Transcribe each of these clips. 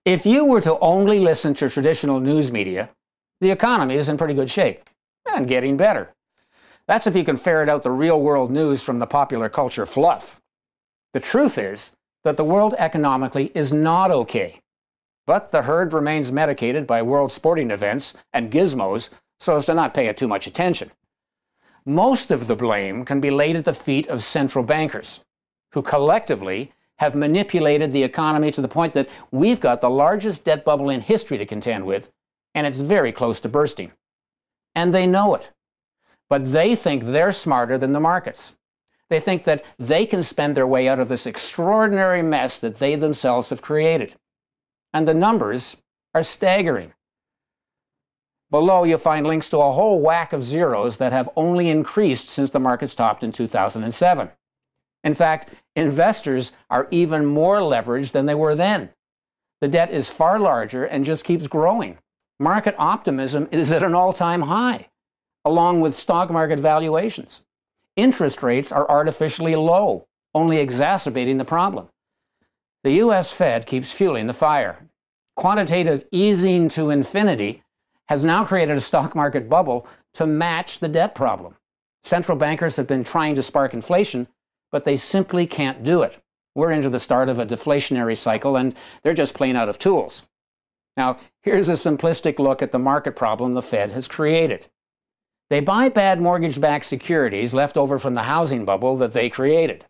If you were to only listen to traditional news media, the economy is in pretty good shape and getting better. That's if you can ferret out the real-world news from the popular culture fluff. The truth is that the world economically is not okay. But the herd remains medicated by world sporting events and gizmos so as to not pay it too much attention. Most of the blame can be laid at the feet of central bankers, who collectively have manipulated the economy to the point that we've got the largest debt bubble in history to contend with, and it's very close to bursting. And they know it. But they think they're smarter than the markets. They think that they can spend their way out of this extraordinary mess that they themselves have created. And the numbers are staggering. Below, you'll find links to a whole whack of zeros that have only increased since the markets topped in 2007. In fact, investors are even more leveraged than they were then. The debt is far larger and just keeps growing. Market optimism is at an all-time high, along with stock market valuations. Interest rates are artificially low, only exacerbating the problem. The U.S. Fed keeps fueling the fire. Quantitative easing to infinity has now created a stock market bubble to match the debt problem. Central bankers have been trying to spark inflation, but they simply can't do it. We're into the start of a deflationary cycle, and they're just plain out of tools. Now, here's a simplistic look at the market problem the Fed has created. They buy bad mortgage-backed securities left over from the housing bubble that they created.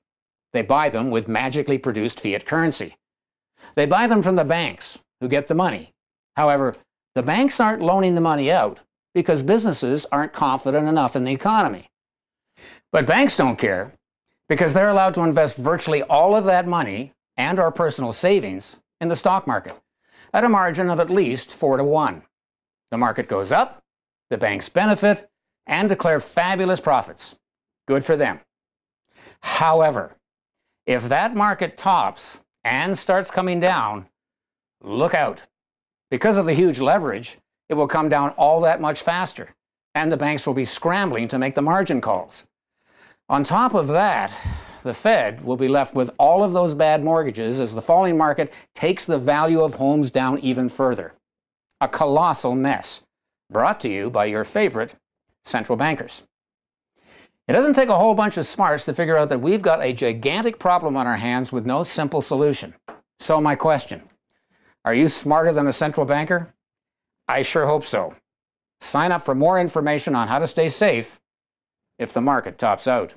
They buy them with magically produced fiat currency. They buy them from the banks, who get the money. However, the banks aren't loaning the money out because businesses aren't confident enough in the economy. But banks don't care because they're allowed to invest virtually all of that money and our personal savings in the stock market at a margin of at least 4-to-1. The market goes up, the banks benefit, and declare fabulous profits. Good for them. However, if that market tops and starts coming down, look out. Because of the huge leverage, it will come down all that much faster, and the banks will be scrambling to make the margin calls. On top of that, the Fed will be left with all of those bad mortgages as the falling market takes the value of homes down even further. A colossal mess, brought to you by your favorite central bankers. It doesn't take a whole bunch of smarts to figure out that we've got a gigantic problem on our hands with no simple solution. So my question, are you smarter than a central banker? I sure hope so. Sign up for more information on how to stay safe if the market tops out.